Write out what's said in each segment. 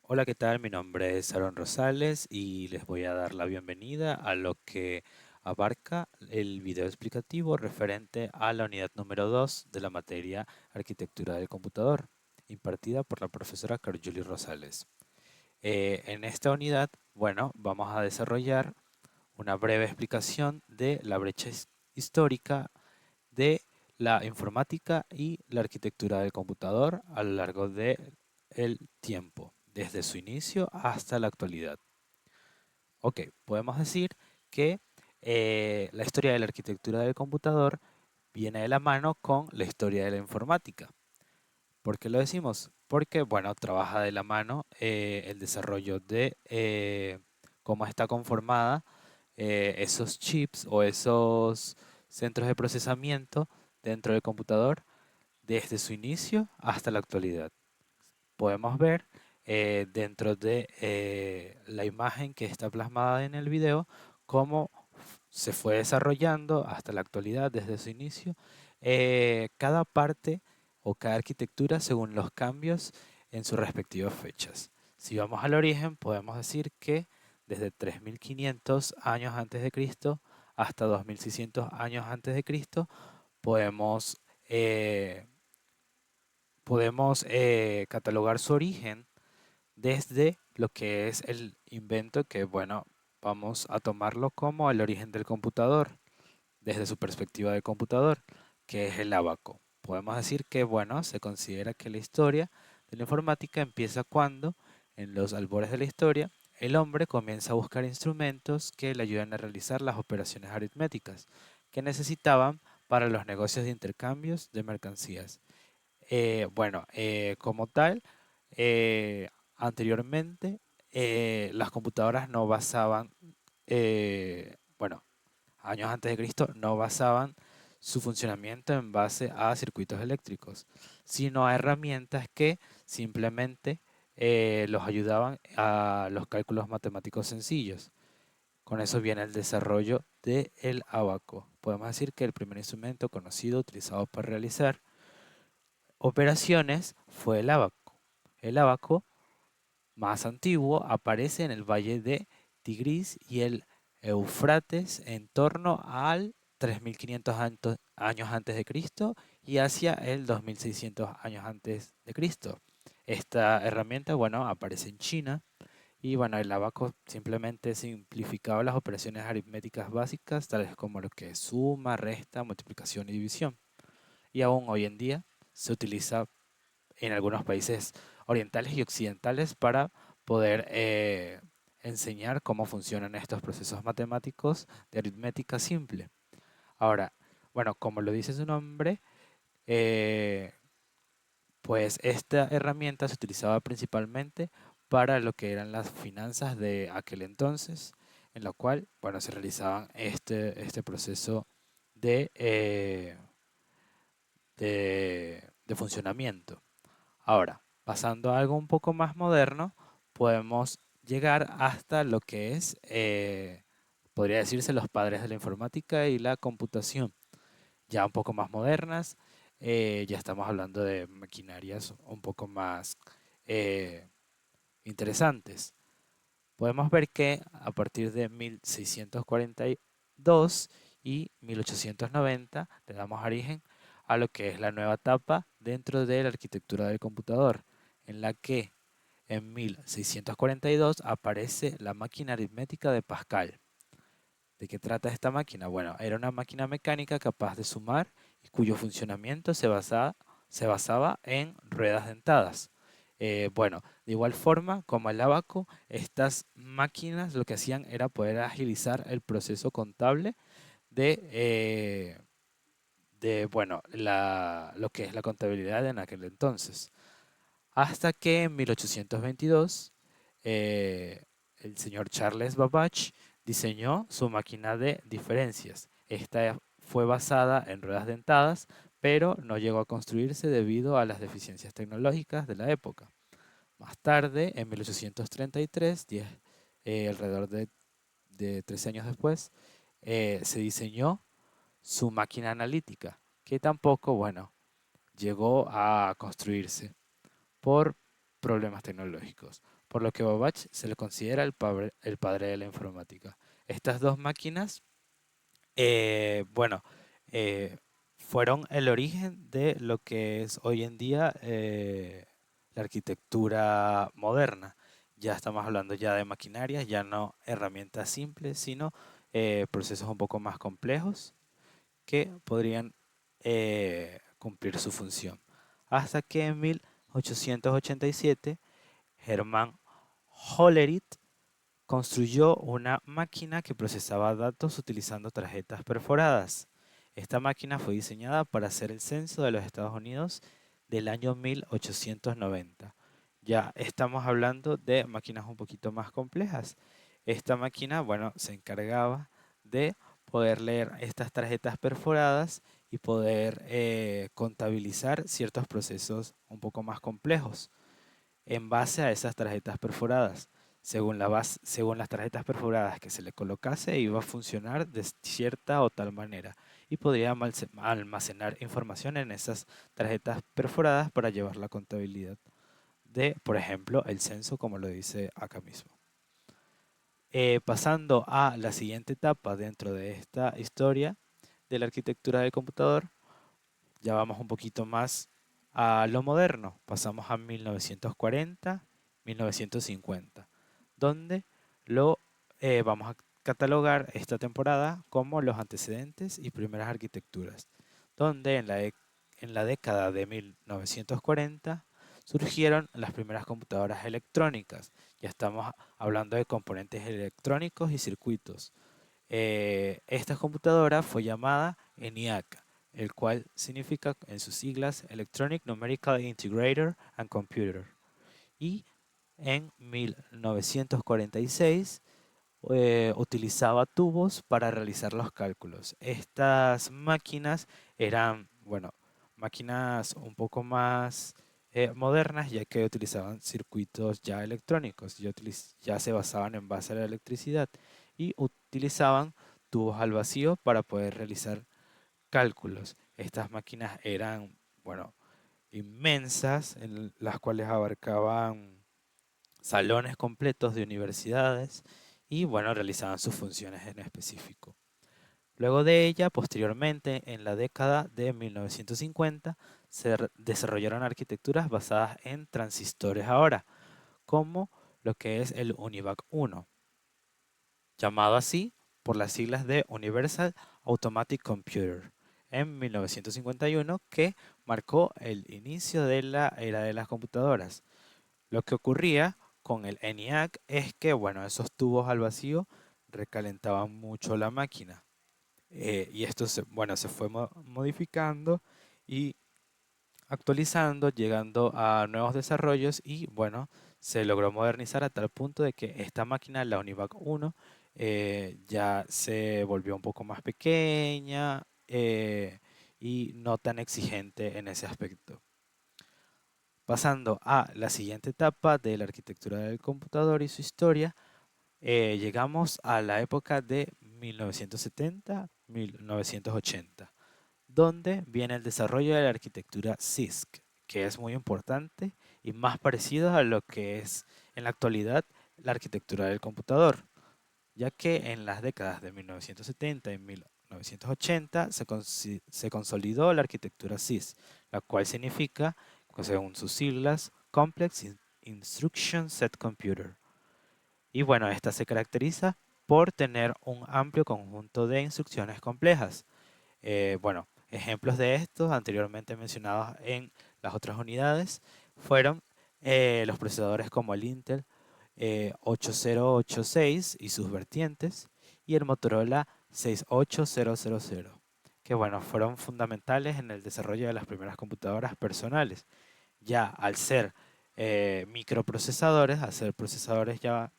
Hola, ¿qué tal? Mi nombre es Aaron Rosales y les voy a dar la bienvenida a lo que abarca el video explicativo referente a la unidad número 2 de la materia Arquitectura del Computador, impartida por la profesora Carjuli Rosales. En esta unidad, bueno, vamos a desarrollar una breve explicación de la brecha histórica de la informática y la arquitectura del computador a lo largo del tiempo, desde su inicio hasta la actualidad. Ok, podemos decir que la historia de la arquitectura del computador viene de la mano con la historia de la informática. ¿Por qué lo decimos? Porque, bueno, trabaja de la mano el desarrollo de cómo está conformada esos chips o esos centros de procesamiento dentro del computador desde su inicio hasta la actualidad. Podemos ver dentro de la imagen que está plasmada en el video cómo se fue desarrollando hasta la actualidad desde su inicio cada parte o cada arquitectura según los cambios en sus respectivas fechas. Si vamos al origen, podemos decir que desde 3500 años antes de Cristo hasta 2600 años antes de Cristo podemos eh, catalogar su origen desde lo que es el invento que, bueno, vamos a tomarlo como el origen del computador, desde su perspectiva de computador, que es el ábaco. Podemos decir que, bueno, se considera que la historia de la informática empieza cuando, en los albores de la historia, el hombre comienza a buscar instrumentos que le ayuden a realizar las operaciones aritméticas que necesitaban para los negocios de intercambios de mercancías. Como tal, eh, anteriormente las computadoras no basaban, bueno, años antes de Cristo, no basaban su funcionamiento en base a circuitos eléctricos, sino a herramientas que simplemente los ayudaban a los cálculos matemáticos sencillos. Con eso viene el desarrollo del ábaco. Podemos decir que el primer instrumento conocido utilizado para realizar operaciones fue el ábaco. El ábaco más antiguo aparece en el valle de Tigris y el Éufrates en torno al 3500 años antes de Cristo y hacia el 2600 años antes de Cristo. Esta herramienta, bueno, aparece en China y bueno, el abaco simplemente simplificaba las operaciones aritméticas básicas, tales como lo que es suma, resta, multiplicación y división. Y aún hoy en día se utiliza en algunos países orientales y occidentales para poder enseñar cómo funcionan estos procesos matemáticos de aritmética simple. Ahora, bueno, como lo dice su nombre, eh, pues esta herramienta se utilizaba principalmente para lo que eran las finanzas de aquel entonces, en la cual, bueno, se realizaban este proceso de, de funcionamiento. Ahora, pasando a algo un poco más moderno, podemos llegar hasta lo que es, podría decirse, los padres de la informática y la computación, ya un poco más modernas. Ya estamos hablando de maquinarias un poco más eh, interesantes. Podemos ver que a partir de 1642 y 1890 le damos origen a lo que es la nueva etapa dentro de la arquitectura del computador, en la que en 1642 aparece la máquina aritmética de Pascal. ¿De qué trata esta máquina? Bueno, era una máquina mecánica capaz de sumar y cuyo funcionamiento se basaba en ruedas dentadas. De igual forma, como el abaco, estas máquinas lo que hacían era poder agilizar el proceso contable de, lo que es la contabilidad en aquel entonces. Hasta que en 1822 eh, el señor Charles Babbage diseñó su máquina de diferencias. Esta fue basada en ruedas dentadas, pero no llegó a construirse debido a las deficiencias tecnológicas de la época. Más tarde, en 1833, alrededor de 13 años después, se diseñó su máquina analítica, que tampoco, bueno, llegó a construirse por problemas tecnológicos, por lo que Babbage se le considera el padre de la informática. Estas dos máquinas, bueno, eh, fueron el origen de lo que es hoy en día la arquitectura moderna. Ya estamos hablando ya de maquinarias, ya no herramientas simples, sino procesos un poco más complejos que podrían cumplir su función. Hasta que en 1887 Hermann Hollerith construyó una máquina que procesaba datos utilizando tarjetas perforadas. Esta máquina fue diseñada para hacer el censo de los Estados Unidos del año 1890. Ya estamos hablando de máquinas un poquito más complejas. Esta máquina, bueno, se encargaba de poder leer estas tarjetas perforadas y poder contabilizar ciertos procesos un poco más complejos en base a esas tarjetas perforadas. Según las tarjetas perforadas que se le colocase, iba a funcionar de cierta o tal manera y podría almacenar información en esas tarjetas perforadas para llevar la contabilidad de, por ejemplo, el censo, como lo dice acá mismo. Pasando a la siguiente etapa dentro de esta historia de la arquitectura del computador, ya vamos un poquito más a lo moderno. Pasamos a 1940, 1950, donde lo vamos a catalogar esta temporada como los antecedentes y primeras arquitecturas, donde en la década de 1940 surgieron las primeras computadoras electrónicas. Ya estamos hablando de componentes electrónicos y circuitos. Esta computadora fue llamada ENIAC, el cual significa en sus siglas Electronic Numerical Integrator and Computer. Y en 1946 utilizaba tubos para realizar los cálculos. Estas máquinas eran, bueno, máquinas un poco más modernas, ya que utilizaban circuitos ya electrónicos, ya se basaban en base a la electricidad y utilizaban tubos al vacío para poder realizar cálculos. Estas máquinas eran, bueno, inmensas, en las cuales abarcaban salones completos de universidades y, bueno, realizaban sus funciones en específico. Luego de ella, posteriormente, en la década de 1950, se desarrollaron arquitecturas basadas en transistores ahora, como lo que es el UNIVAC 1, llamado así por las siglas de Universal Automatic Computer, en 1951, que marcó el inicio de la era de las computadoras. Lo que ocurría con el ENIAC es que, bueno, esos tubos al vacío recalentaban mucho la máquina. Y esto bueno, se fue modificando y actualizando, llegando a nuevos desarrollos y, bueno, se logró modernizar a tal punto de que esta máquina, la UNIVAC 1, ya se volvió un poco más pequeña y no tan exigente en ese aspecto. Pasando a la siguiente etapa de la arquitectura del computador y su historia, llegamos a la época de 1970-1980, donde viene el desarrollo de la arquitectura CISC, que es muy importante y más parecido a lo que es en la actualidad la arquitectura del computador, ya que en las décadas de 1970 y 1980 se consolidó la arquitectura CISC, la cual significa, según sus siglas, Complex Instruction Set Computer. Y bueno, esta se caracteriza por tener un amplio conjunto de instrucciones complejas. Bueno, ejemplos de estos anteriormente mencionados en las otras unidades fueron los procesadores como el Intel 8086 y sus vertientes y el Motorola 68000, que bueno, fueron fundamentales en el desarrollo de las primeras computadoras personales. Ya al ser microprocesadores, al ser procesadores ya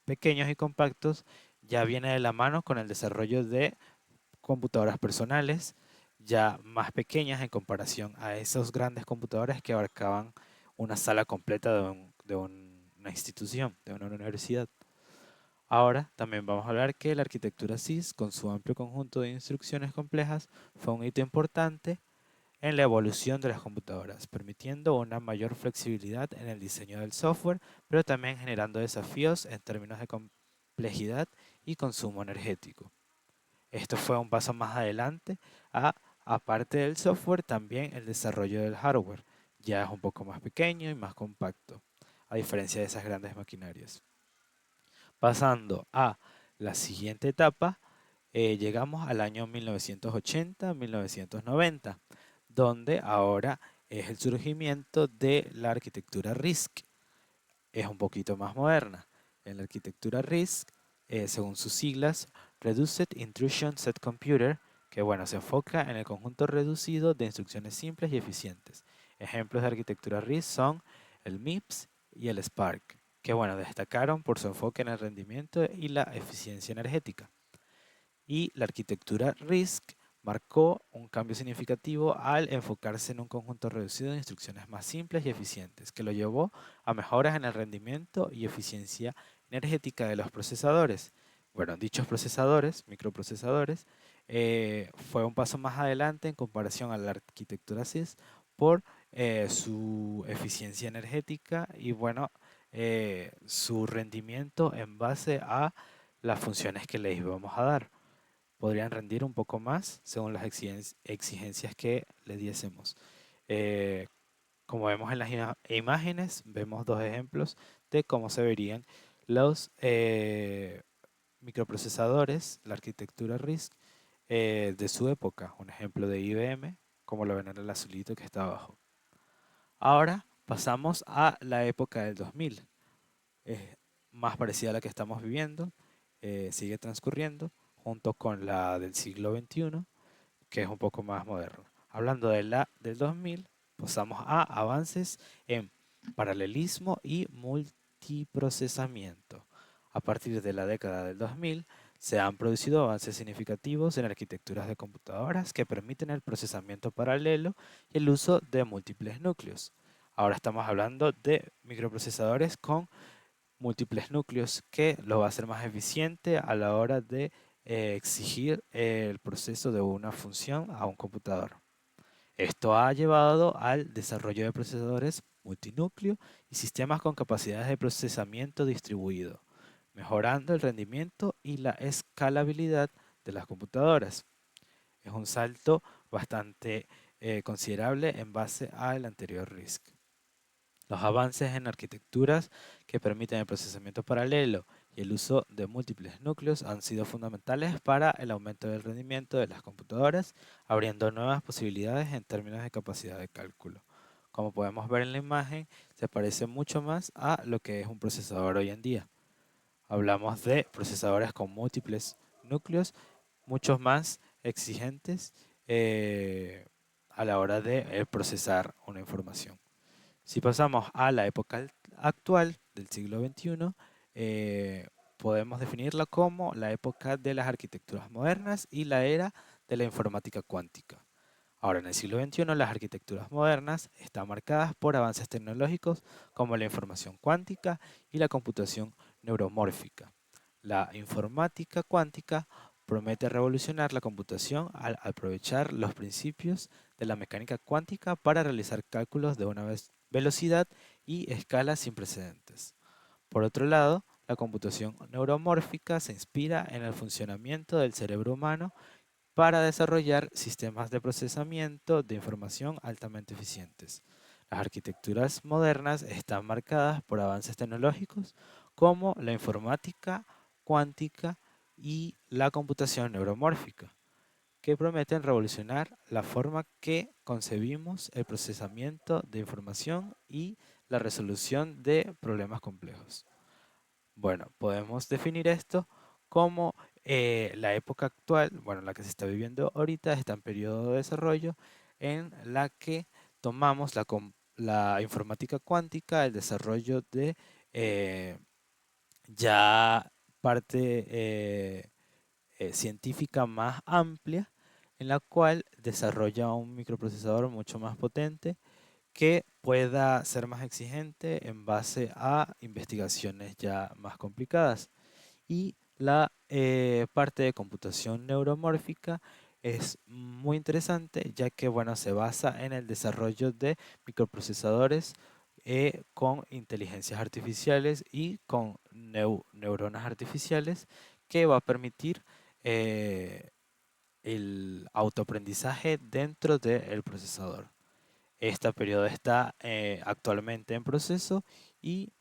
pequeños y compactos, ya viene de la mano con el desarrollo de computadoras personales ya más pequeñas en comparación a esos grandes computadores que abarcaban una sala completa de una institución, de una universidad. Ahora también vamos a hablar que la arquitectura CIS, con su amplio conjunto de instrucciones complejas, fue un hito importante en la evolución de las computadoras, permitiendo una mayor flexibilidad en el diseño del software, pero también generando desafíos en términos de complejidad y consumo energético. Esto fue un paso más adelante aparte del software, también el desarrollo del hardware. Ya es un poco más pequeño y más compacto, a diferencia de esas grandes maquinarias. Pasando a la siguiente etapa, llegamos al año 1980-1990, donde ahora es el surgimiento de la arquitectura RISC. Es un poquito más moderna. En la arquitectura RISC, según sus siglas, Reduced Intrusion Set Computer, que bueno, se enfoca en el conjunto reducido de instrucciones simples y eficientes. Ejemplos de arquitectura RISC son el MIPS y el Spark, que bueno, destacaron por su enfoque en el rendimiento y la eficiencia energética. Y la arquitectura RISC marcó un cambio significativo al enfocarse en un conjunto reducido de instrucciones más simples y eficientes, que lo llevó a mejoras en el rendimiento y eficiencia energética de los procesadores. Bueno, dichos procesadores, microprocesadores, fue un paso más adelante en comparación a la arquitectura CISC por su eficiencia energética y bueno, su rendimiento en base a las funciones que les íbamos a dar. Podrían rendir un poco más según las exigencias que le diésemos. Eh, Como vemos en las imágenes, vemos dos ejemplos de cómo se verían los microprocesadores, la arquitectura RISC de su época. Un ejemplo de IBM, como lo ven en el azulito que está abajo. Ahora pasamos a la época del 2000. Es más parecida a la que estamos viviendo, sigue transcurriendo junto con la del siglo XXI, que es un poco más moderna. Hablando de la del 2000, pasamos a avances en paralelismo y multiprocesamiento. A partir de la década del 2000, se han producido avances significativos en arquitecturas de computadoras que permiten el procesamiento paralelo y el uso de múltiples núcleos. Ahora estamos hablando de microprocesadores con múltiples núcleos que lo va a hacer más eficiente a la hora de exigir el proceso de una función a un computador. Esto ha llevado al desarrollo de procesadores multinúcleo y sistemas con capacidades de procesamiento distribuido, mejorando el rendimiento y la escalabilidad de las computadoras. Es un salto bastante considerable en base al anterior RISC. Los avances en arquitecturas que permiten el procesamiento paralelo y el uso de múltiples núcleos han sido fundamentales para el aumento del rendimiento de las computadoras, abriendo nuevas posibilidades en términos de capacidad de cálculo. Como podemos ver en la imagen, se parece mucho más a lo que es un procesador hoy en día. Hablamos de procesadores con múltiples núcleos, muchos más exigentes a la hora de procesar una información. Si pasamos a la época actual del siglo XXI, podemos definirla como la época de las arquitecturas modernas y la era de la informática cuántica. Ahora, en el siglo XXI, las arquitecturas modernas están marcadas por avances tecnológicos como la información cuántica y la computación neuromórfica. La informática cuántica promete revolucionar la computación al aprovechar los principios de la mecánica cuántica para realizar cálculos de una velocidad y escala sin precedentes. Por otro lado, la computación neuromórfica se inspira en el funcionamiento del cerebro humano para desarrollar sistemas de procesamiento de información altamente eficientes. Las arquitecturas modernas están marcadas por avances tecnológicos como la informática cuántica y la computación neuromórfica, que prometen revolucionar la forma que concebimos el procesamiento de información y la resolución de problemas complejos. Bueno, podemos definir esto como la época actual, bueno, la que se está viviendo ahorita, está en periodo de desarrollo, en la que tomamos la informática cuántica, el desarrollo de eh, ya parte científica más amplia, en la cual desarrolla un microprocesador mucho más potente que pueda ser más exigente en base a investigaciones ya más complicadas. Y la parte de computación neuromórfica Es muy interesante ya que, bueno, se basa en el desarrollo de microprocesadores con inteligencias artificiales y con neuronas artificiales que va a permitir eh, el autoaprendizaje dentro del procesador. Este periodo está actualmente en proceso y,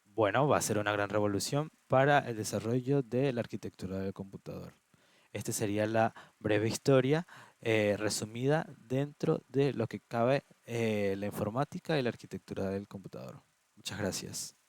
bueno, va a ser una gran revolución para el desarrollo de la arquitectura del computador. Esta sería la breve historia resumida dentro de lo que cabe la informática y la arquitectura del computador. Muchas gracias.